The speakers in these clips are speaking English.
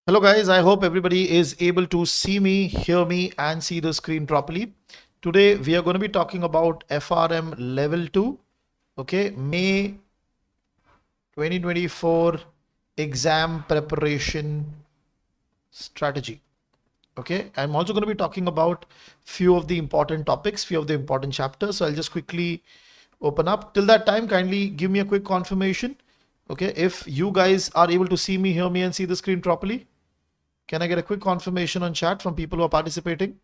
Hello guys, I hope everybody is able to see me, hear me and see the screen properly. Today we are going to be talking about FRM Level 2, okay, May 2024 exam preparation strategy. Okay, I'm also going to be talking about few of the important topics, few of the important chapters. So I'll just quickly open up. Till that time, kindly give me a quick confirmation. Okay, if you guys are able to see me, hear me and see the screen properly. Can I get a quick confirmation on chat from people who are participating?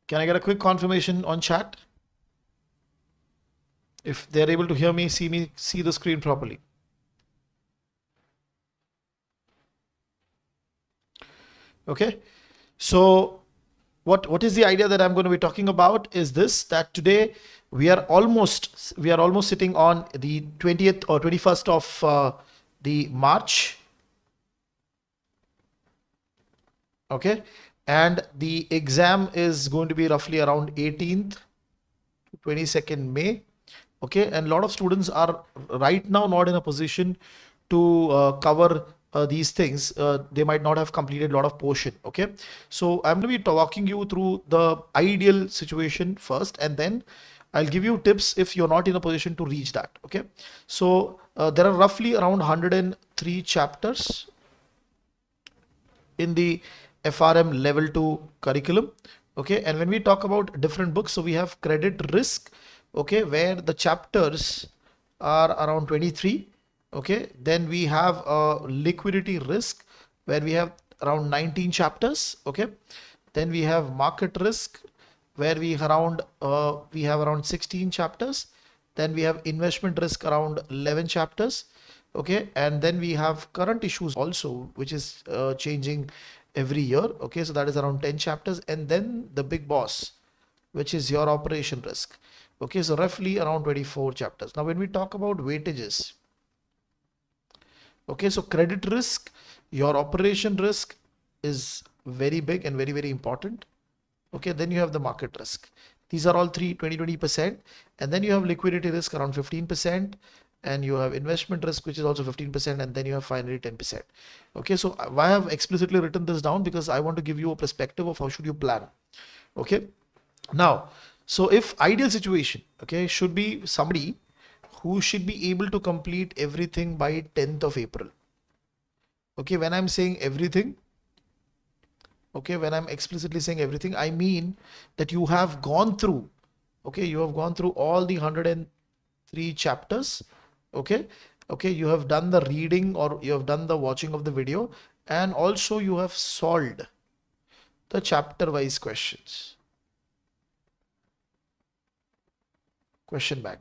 Can I get a quick confirmation on chat? If they're able to hear me, see the screen properly. Okay. So what is the idea that I'm going to be talking about is this, that today we are almost sitting on the 20th or 21st of the March. Okay, and the exam is going to be roughly around 18th to 22nd May. Okay, and a lot of students are right now not in a position to cover these things. They might not have completed a lot of portion. Okay, so I'm going to be walking you through the ideal situation first, and then I'll give you tips if you're not in a position to reach that. Okay, so there are roughly around 103 chapters in the FRM level 2 curriculum. Okay, and when we talk about different books, so we have credit risk, okay, where the chapters are around 23. Okay, then we have liquidity risk where we have around 19 chapters. Okay, then we have market risk where we have around 16 chapters. Then we have investment risk around 11 chapters. Okay, and then we have current issues also, which is changing every year. Okay, so that is around 10 chapters, and then the big boss, which is your operation risk. Okay, so roughly around 24 chapters. Now when we talk about weightages, okay, so credit risk, your operation risk is very big and very important. Okay, then you have the market risk. These are all 20%, and then you have liquidity risk around 15%, and you have investment risk, which is also 15%, and then you have finally 10%. Okay, so why I have explicitly written this down, because I want to give you a perspective of how should you plan. Okay, now, so if ideal situation, okay, should be somebody who should be able to complete everything by 10th of April. Okay, when I'm saying everything, okay, when I'm explicitly saying everything, I mean that you have gone through, okay, you have gone through all the 103 chapters. Okay, you have done the reading or you have done the watching of the video, and also you have solved the chapter wise questions. Question bank.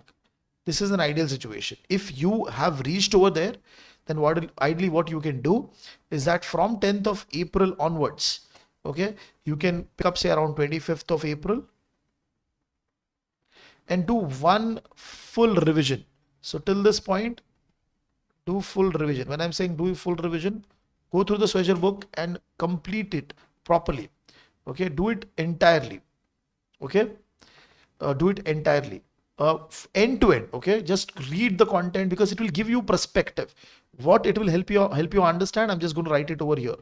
This is an ideal situation. If you have reached over there, then ideally what you can do is that from 10th of April onwards, okay, you can pick up say around 25th of April and do one full revision. So till this point, do full revision. When I'm saying do full revision, go through the Swagger book and complete it properly. Okay, do it entirely. Okay, do it entirely, end to end. Okay, just read the content, because it will give you perspective. What it will help you understand, I'm just going to write it over here.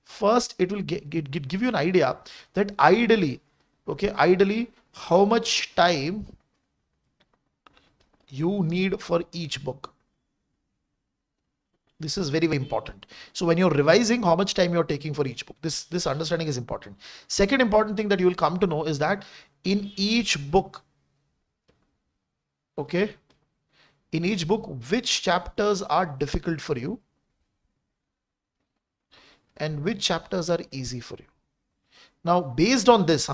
First, it will give you an idea that ideally, okay, ideally how much time you need for each book. This is very important. So when you're revising, how much time you're taking for each book, this understanding is important. Second important thing that you will come to know is that in each book, okay, in each book, which chapters are difficult for you and which chapters are easy for you. Now, based on this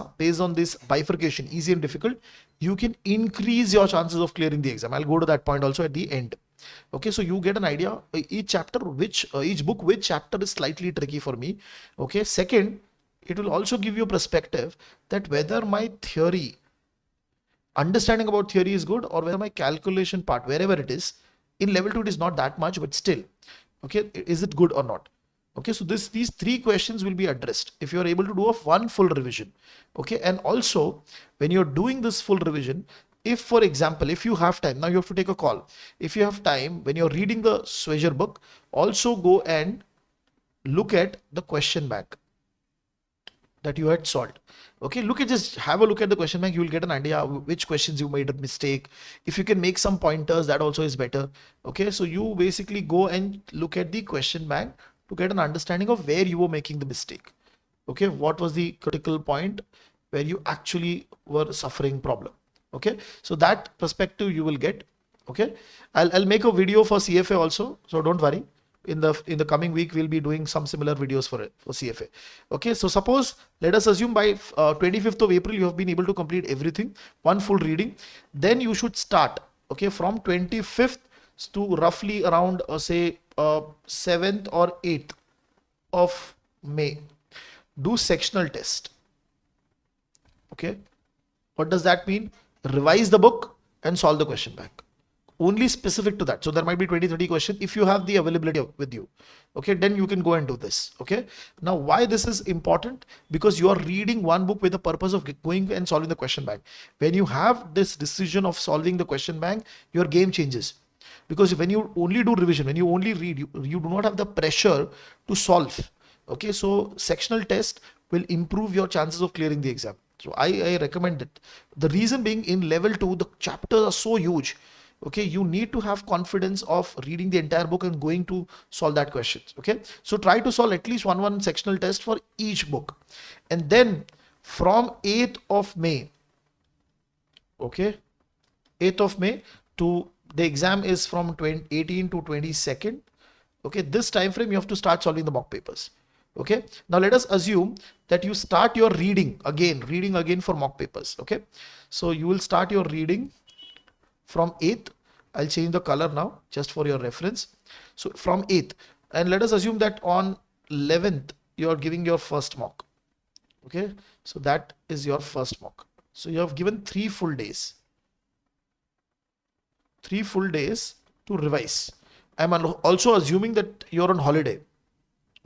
bifurcation, easy and difficult, you can increase your chances of clearing the exam. I'll go to that point also at the end. Okay, so you get an idea each chapter, each book, which chapter is slightly tricky for me. Okay, second, it will also give you a perspective that whether my theory, understanding about theory is good, or whether my calculation part, wherever it is, in level 2 it is not that much, but still, okay, is it good or not? Okay, so these three questions will be addressed if you are able to do one full revision. Okay, and also when you're doing this full revision, if for example, if you have time, now you have to take a call. If you have time, when you're reading the Swagger book, also go and look at the question bank that you had solved. Okay, look at, just have a look at the question bank. You will get an idea which questions you made a mistake. If you can make some pointers, that also is better. Okay, so you basically go and look at the question bank to get an understanding of where you were making the mistake. Okay, what was the critical point where you actually were suffering problem. Okay, so that perspective you will get. Okay, I'll make a video for CFA also, so don't worry. In the coming week we'll be doing some similar videos for it for CFA. Okay, so suppose, let us assume by 25th of April you have been able to complete everything, one full reading. Then you should start, okay, from 25th to roughly around say 7th or 8th of May, do sectional test. Okay, what does that mean? Revise the book and solve the question bank. Only specific to that. So there might be 20-30 questions if you have the availability with you. Okay, then you can go and do this. Okay, now why this is important? Because you are reading one book with the purpose of going and solving the question bank. When you have this decision of solving the question bank, your game changes. Because when you only do revision, when you only read, you do not have the pressure to solve. Okay, so sectional test will improve your chances of clearing the exam. So I recommend it. The reason being, in level 2 the chapters are so huge. Okay, you need to have confidence of reading the entire book and going to solve that questions. Okay, so try to solve at least one sectional test for each book. And then from 8th of May, okay, 8th of May to the exam is from 18 to 22nd. Okay, this time frame you have to start solving the mock papers. Okay, now let us assume that you start your reading again for mock papers. Okay, so you will start your reading from 8th. I'll change the color now just for your reference. So from 8th, and let us assume that on 11th you are giving your first mock. Okay, so that is your first mock. So you have given 3 full days. 3 full days to revise. I'm also assuming that you're on holiday.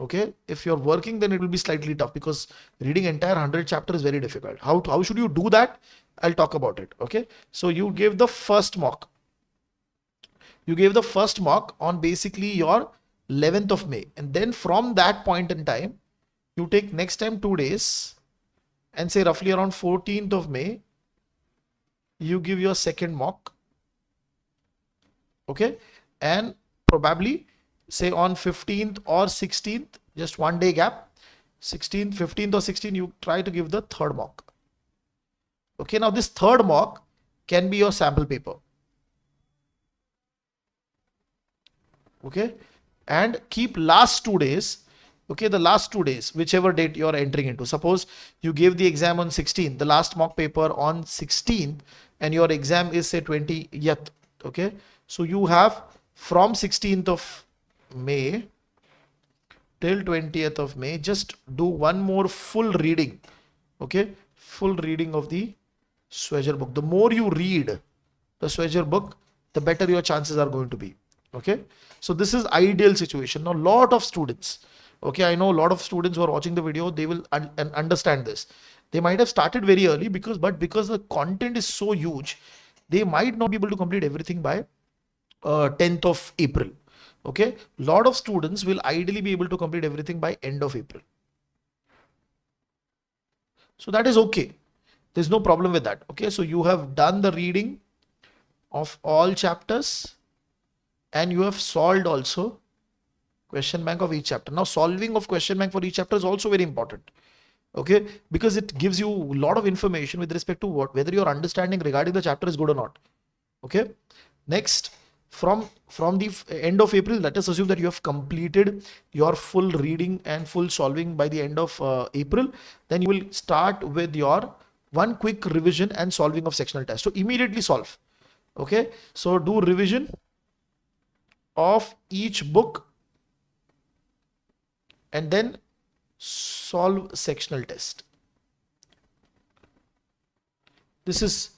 Okay, if you're working, then it will be slightly tough because reading entire 100 chapter is very difficult. How should you do that? I'll talk about it. Okay, so you gave the first mock. You gave the first mock on basically your 11th of May, and then from that point in time, you take next time 2 days, and say roughly around 14th of May, you give your second mock. Okay, and probably say on 15th or 16th, just 1 day gap, 16th, 15th or 16th, you try to give the third mock. Okay, now this third mock can be your sample paper. Okay, and keep last 2 days. Okay, the last 2 days, whichever date you are entering into. Suppose you gave the exam on 16th, the last mock paper on 16th, and your exam is say 20th. Okay, so you have from 16th of May till 20th of May, just do one more full reading. Okay, full reading of the Swagger book. The more you read the Swagger book, the better your chances are going to be. Okay, so this is ideal situation. Now lot of students, okay, I know a lot of students who are watching the video, they will understand this. They might have started very early because the content is so huge, they might not be able to complete everything by 10th of April. Okay, lot of students will ideally be able to complete everything by end of April. So that is okay. There's no problem with that. Okay, so you have done the reading of all chapters and you have solved also question bank of each chapter. Now solving of question bank for each chapter is also very important. Okay, because it gives you a lot of information with respect to whether your understanding regarding the chapter is good or not. Okay, next, from the end of April, let us assume that you have completed your full reading and full solving by the end of April. Then you will start with your one quick revision and solving of sectional test. So immediately solve. Okay, so do revision of each book and then solve sectional test. This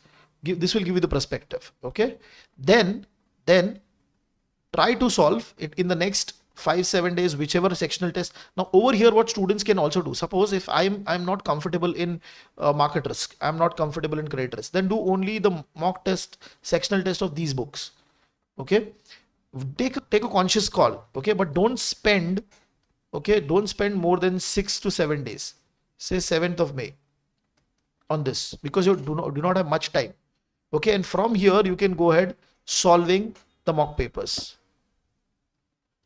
will give you the perspective. Okay, then try to solve it in the next 5-7 days, whichever sectional test. Now over here, what students can also do, suppose if I'm not comfortable in market risk, I'm not comfortable in credit risk, then do only the mock test, sectional test of these books. Okay, take a conscious call. Okay, but don't spend more than 6 to 7 days, say 7th of May on this, because you do not have much time. Okay, and from here you can go ahead solving the mock papers.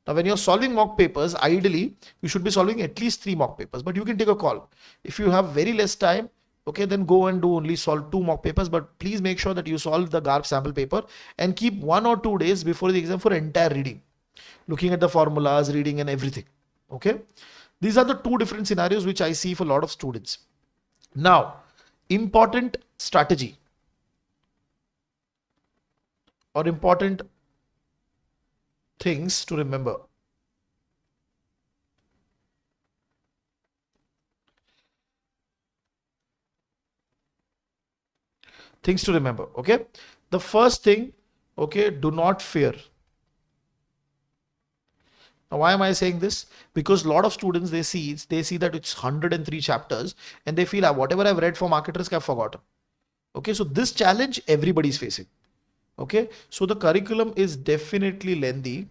Now, when you're solving mock papers, ideally, you should be solving at least 3 mock papers, but you can take a call. If you have very less time, okay, then go and do only solve 2 mock papers, but please make sure that you solve the GARP sample paper and keep 1 or 2 days before the exam for entire reading, looking at the formulas, reading and everything. Okay, these are the 2 different scenarios which I see for a lot of students. Now, important strategy or important things to remember. Things to remember. Okay, the first thing, okay, do not fear. Now, why am I saying this? Because a lot of students, they see that it's 103 chapters and they feel whatever I've read for market risk, I've forgotten. Okay, so this challenge everybody is facing. Okay, so the curriculum is definitely lengthy.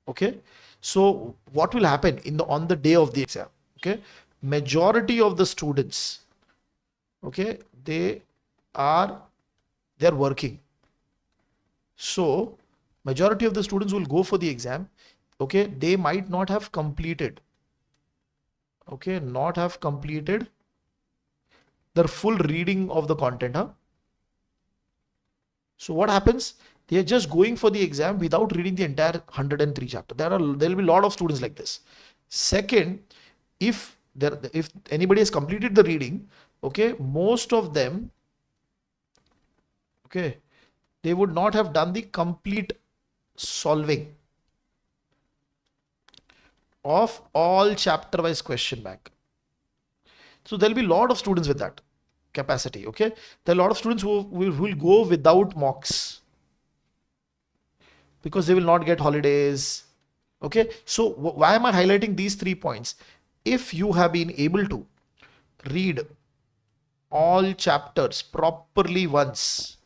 Okay, so what will happen on the day of the exam? Okay, majority of the students, okay, they're working. So majority of the students will go for the exam. Okay, they might not have completed. Okay, not have completed the full reading of the content. So what happens? They are just going for the exam without reading the entire 103 chapter. There will be a lot of students like this. Second, if anybody has completed the reading, okay, most of them, okay, they would not have done the complete solving of all chapter wise question bank. So there'll be a lot of students with that capacity. Okay, there are a lot of students who will go without mocks because they will not get holidays. Okay, so why am I highlighting these 3 points? If you have been able to read all chapters properly once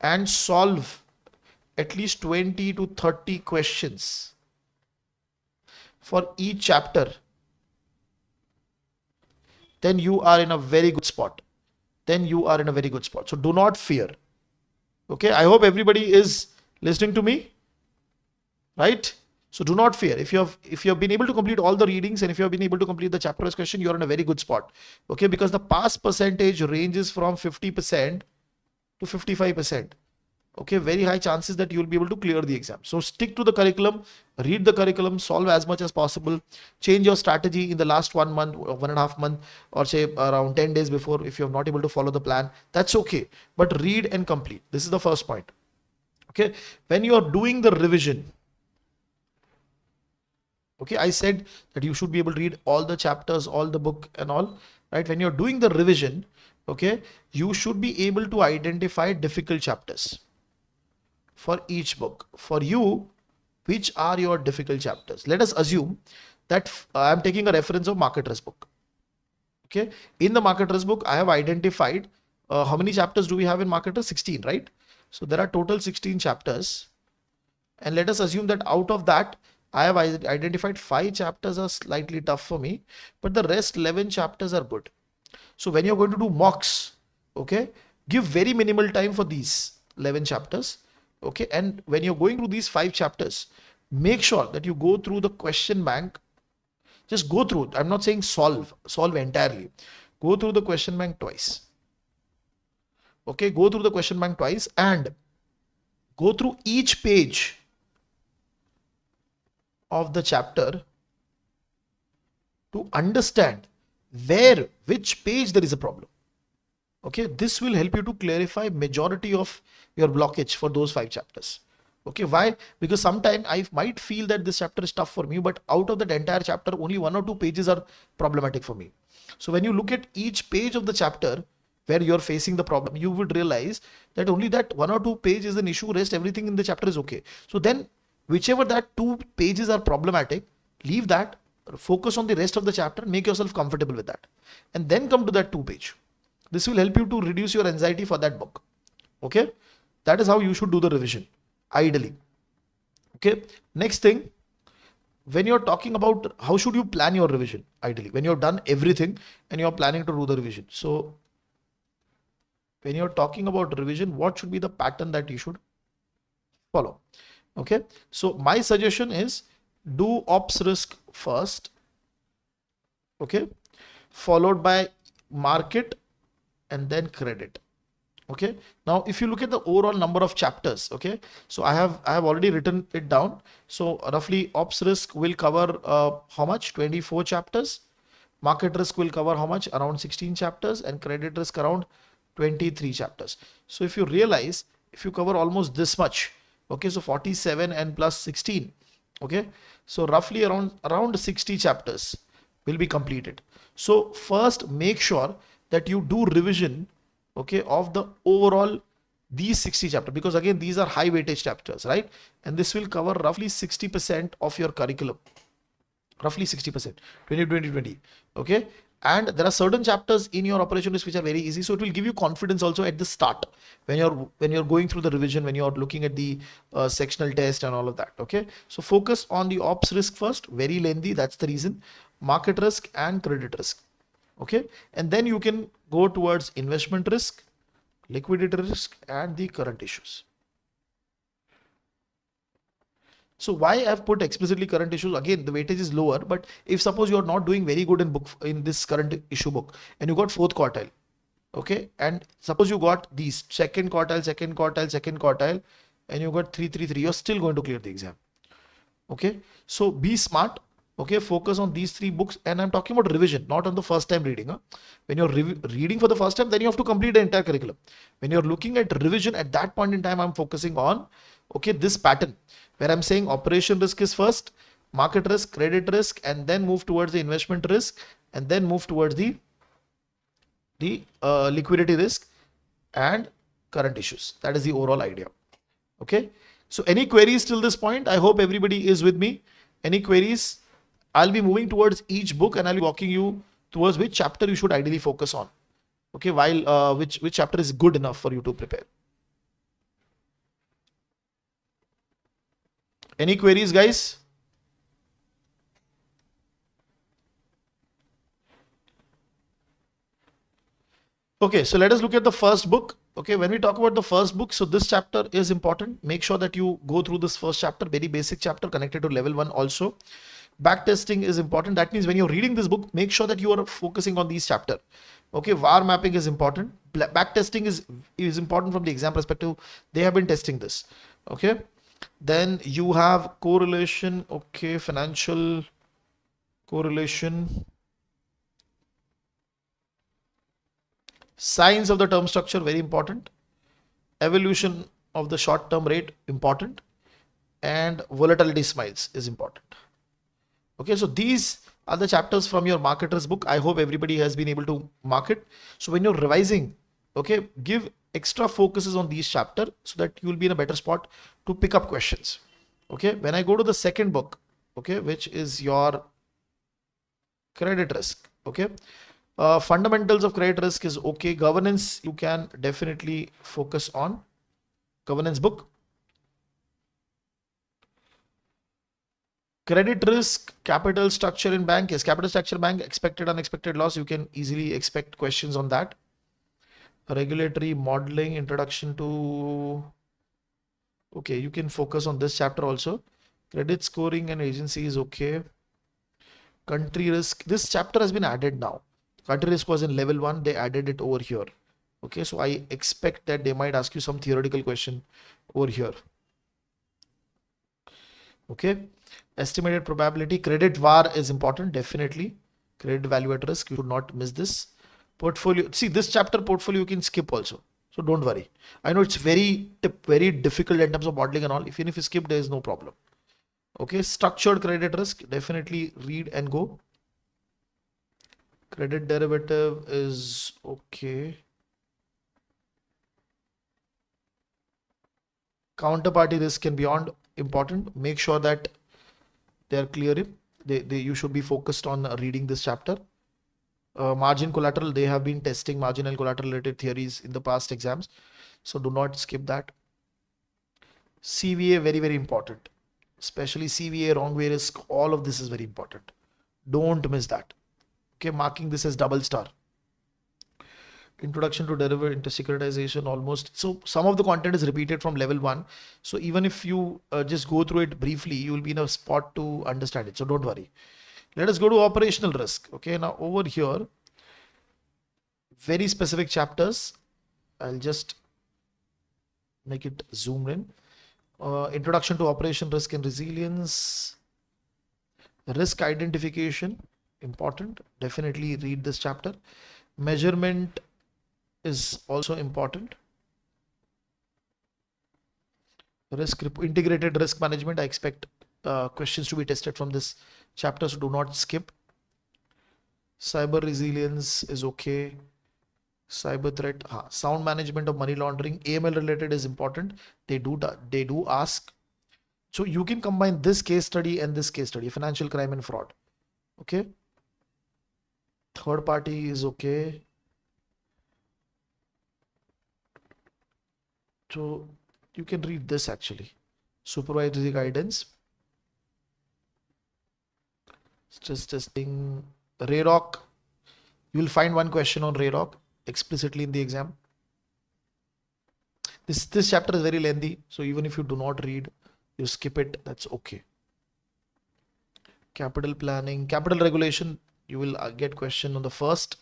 and solve at least 20 to 30 questions for each chapter, then you are in a very good spot. So do not fear. Okay, I hope everybody is listening to me, right? So do not fear. If you have been able to complete all the readings and if you have been able to complete the chapter-wise question, you're in a very good spot. Okay, because the pass percentage ranges from 50% to 55%. Okay, very high chances that you'll be able to clear the exam. So stick to the curriculum, read the curriculum, solve as much as possible, change your strategy in the last 1 month or 1.5 months, or say around 10 days before. If you're not able to follow the plan, that's okay, but read and complete. This is the first point. Okay, when you are doing the revision, okay, I said that you should be able to read all the chapters, all the book and all, right? When you're doing the revision, okay, you should be able to identify difficult chapters for each book. For you, which are your difficult chapters? Let us assume that I'm taking a reference of market risk book. Okay, in the market risk book, I have identified how many chapters do we have in market risk? 16, right? So there are total 16 chapters. And let us assume that out of that, I have identified 5 chapters are slightly tough for me, but the rest 11 chapters are good. So when you're going to do mocks, okay, give very minimal time for these 11 chapters. Okay, and when you're going through these 5 chapters, make sure that you go through the question bank. Just go through. I'm not saying solve entirely. Go through the question bank twice. Okay, go through the question bank twice and go through each page of the chapter to understand which page there is a problem. Okay, this will help you to clarify majority of your blockage for those 5 chapters. Okay, why? Because sometimes I might feel that this chapter is tough for me, but out of that entire chapter, only 1 or 2 pages are problematic for me. So when you look at each page of the chapter where you're facing the problem, you would realize that only that 1 or 2 page is an issue, rest everything in the chapter is okay. So then Whichever that 2 pages are problematic, leave that, focus on the rest of the chapter, make yourself comfortable with that, and then come to that 2 page. This will help you to reduce your anxiety for that book. Okay, that is how you should do the revision, ideally. Okay, next thing, when you're talking about how should you plan your revision, ideally, when you've done everything and you're planning to do the revision. So when you're talking about revision, what should be the pattern that you should follow? Okay, so my suggestion is do ops risk first, okay, followed by market and then credit. Okay, now if you look at the overall number of chapters, okay, so I have already written it down. So roughly ops risk will cover how much? 24 chapters. Market risk will cover how much? Around 16 chapters, and credit risk around 23 chapters. So if you realize, if you cover almost this much, okay, so 47 and plus 16, okay, so roughly around 60 chapters will be completed. So first make sure that you do revision, okay, of the overall these 60 chapters, because again these are high weightage chapters, right? And this will cover roughly 60% of your curriculum, roughly 60%, 20. Okay, and there are certain chapters in your operation list which are very easy, so it will give you confidence also at the start when you're going through the revision, when you're looking at the sectional test and all of that. Okay, so focus on the ops risk first, very lengthy, that's the reason, market risk and credit risk. Okay, and then you can go towards investment risk, liquidity risk, and the current issues. So why I've put explicitly current issues, again the weightage is lower, but if suppose you're not doing very good in this current issue book and you got 4th quartile, okay, and suppose you got these second quartile, and you got 3, you're still going to clear the exam. Okay, so be smart. Okay, focus on these 3 books, and I'm talking about revision, not on the first time reading. Huh? When you're reading for the first time, then you have to complete the entire curriculum. When you're looking at revision, at that point in time, I'm focusing on, okay, this pattern where I'm saying operation risk is first, market risk, credit risk, and then move towards the investment risk, and then move towards the liquidity risk and current issues. That is the overall idea. Okay, so any queries till this point? I hope everybody is with me. Any queries? I'll be moving towards each book and I'll be walking you towards which chapter you should ideally focus on. Okay, while which chapter is good enough for you to prepare. Any queries, guys? Okay, so let us look at the first book. Okay, when we talk about the first book, so this chapter is important. Make sure that you go through this first chapter, very basic chapter connected to level 1 also. Backtesting is important. That means when you're reading this book, make sure that you are focusing on these chapter. Okay, VAR mapping is important. Backtesting is important from the exam perspective. They have been testing this. Okay, then you have correlation. Okay, financial correlation. Signs of the term structure, very important. Evolution of the short-term rate, important. And volatility smiles is important. Okay, so these are the chapters from your market risk book. I hope everybody has been able to mark it. So when you're revising, okay, give extra focuses on these chapters so that you will be in a better spot to pick up questions. Okay, when I go to the second book, okay, which is your credit risk. Okay, fundamentals of credit risk is okay. Governance, you can definitely focus on governance book. Credit risk, capital structure in bank, is capital structure bank, expected unexpected loss, you can easily expect questions on that. Regulatory modeling, introduction to, okay, you can focus on this chapter also. Credit scoring and agency is okay. Country risk, this chapter has been added now. Country risk was in level 1, they added it over here. Okay, so I expect that they might ask you some theoretical question over here. Okay, estimated probability, credit VAR is important, definitely. Credit value at risk, you should not miss this. Portfolio, see this chapter portfolio you can skip also, so don't worry. I know it's very difficult in terms of modeling and all. Even if you skip, there is no problem. Okay, structured credit risk, definitely read and go. Credit derivative is okay. Counterparty risk and beyond, important. Make sure that they are clear. You should be focused on reading this chapter. Margin collateral, they have been testing marginal collateral related theories in the past exams, so do not skip that. CVA, very, very important, especially CVA, wrong way risk, all of this is very important. Don't miss that. Okay, marking this as double star. Introduction to derivative into securitization, almost. So some of the content is repeated from level 1. So even if you just go through it briefly, you will be in a spot to understand it. So don't worry. Let us go to operational risk. Okay, now over here, very specific chapters. I'll just make it zoom in. Introduction to operation risk and resilience. Risk identification, important. Definitely read this chapter. Measurement is also important. Integrated risk management. I expect questions to be tested from this chapter, so do not skip. Cyber resilience is okay. Cyber threat, sound management of money laundering, AML related is important. They do ask. So you can combine this case study and this case study, financial crime and fraud. Okay. Third party is okay. So you can read this actually. Supervisory guidance, stress testing, RAROC. You will find one question on RAROC explicitly in the exam. This chapter is very lengthy, so even if you do not read, you skip it, that's okay. Capital planning, capital regulation, you will get question on the first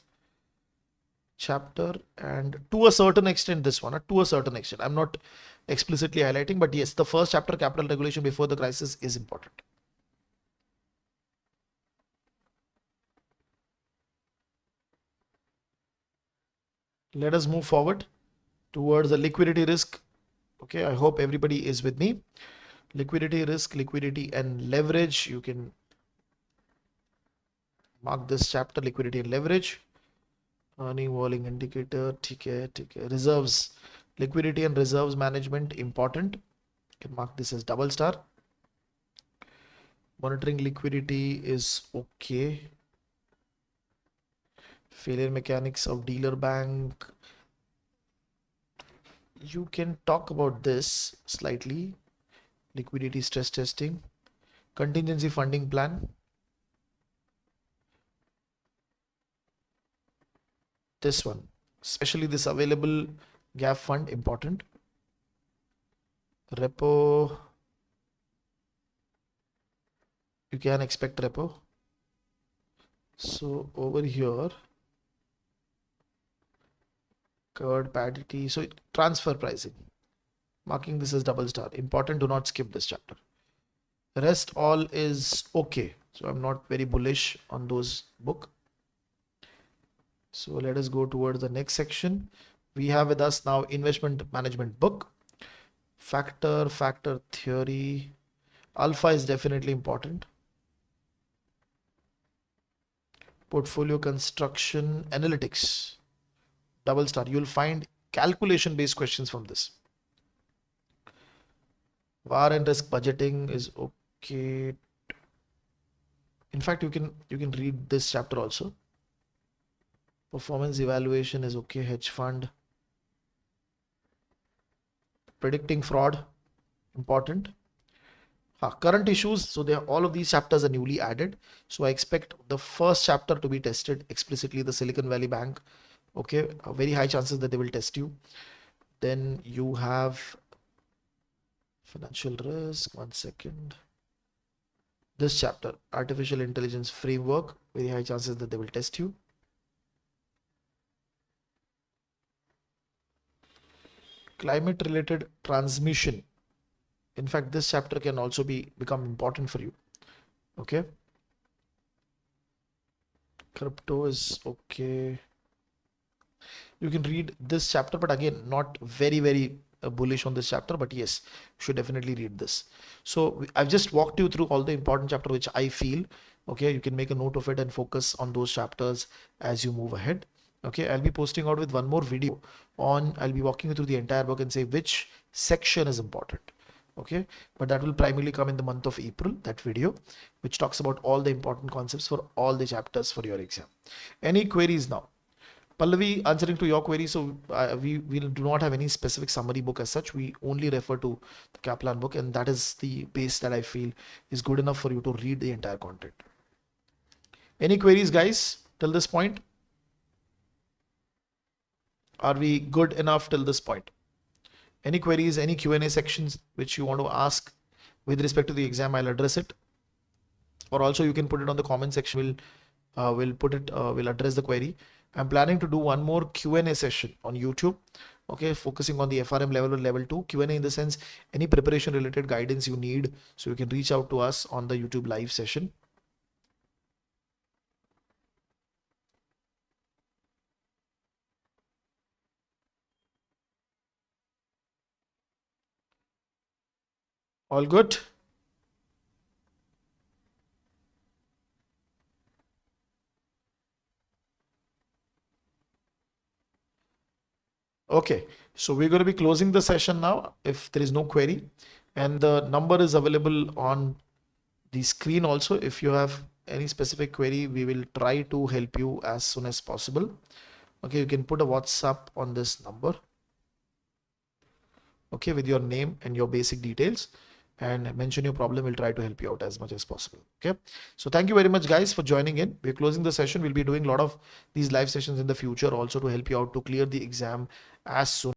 chapter, and to a certain extent this one, to a certain extent. I'm not explicitly highlighting, but yes, the first chapter, capital regulation before the crisis, is important. Let us move forward towards the liquidity risk. Okay, I hope everybody is with me. Liquidity risk, liquidity and leverage. You can mark this chapter, liquidity and leverage. Earning volume indicator, TK. Reserves, liquidity and reserves management, important. You can mark this as double star. Monitoring liquidity is okay. Failure mechanics of dealer bank. You can talk about this slightly. Liquidity stress testing. Contingency funding plan. This one, especially this available gap fund, important. Repo. You can expect repo. So over here, covered parity. So transfer pricing, marking this as double star, important. Do not skip this chapter. Rest all is okay, so I'm not very bullish on those book. So let us go towards the next section. We have with us now investment management book. Factor theory. Alpha is definitely important. Portfolio construction analytics, double star. You'll find calculation based questions from this. VAR and risk budgeting is okay. In fact, you can read this chapter also. Performance evaluation is okay. Hedge fund. Predicting fraud, important. Current issues. So all of these chapters are newly added. So I expect the first chapter to be tested explicitly, the Silicon Valley Bank. Okay, very high chances that they will test you. Then you have financial risk. One second. This chapter, artificial intelligence framework, very high chances that they will test you. Climate related transmission. In fact, this chapter can also become important for you. Okay. Crypto is okay. You can read this chapter, but again, not very bullish on this chapter, but yes, you should definitely read this. So I've just walked you through all the important chapter which I feel. Okay, you can make a note of it and focus on those chapters as you move ahead. Okay, I'll be posting out with one more video on, I'll be walking you through the entire book and say which section is important. Okay, but that will primarily come in the month of April, that video, which talks about all the important concepts for all the chapters for your exam. Any queries now? Pallavi, answering to your query, so we do not have any specific summary book as such. We only refer to the Kaplan book, and that is the base that I feel is good enough for you to read the entire content. Any queries, guys, till this point? Are we good enough till this point? Any queries, any Q&A sections which you want to ask with respect to the exam, I'll address it. Or also you can put it on the comment section. We'll address the query. I'm planning to do one more Q&A session on YouTube. Okay, focusing on the FRM level or level 2 Q&A, in the sense any preparation related guidance you need, so you can reach out to us on the YouTube live session. All good? Okay, so we're going to be closing the session now if there is no query, and the number is available on the screen also. If you have any specific query, we will try to help you as soon as possible. Okay, you can put a WhatsApp on this number, okay, with your name and your basic details, and mention your problem. We'll try to help you out as much as possible. Okay, so thank you very much, guys, for joining in. We're closing the session. We'll be doing a lot of these live sessions in the future also to help you out to clear the exam as soon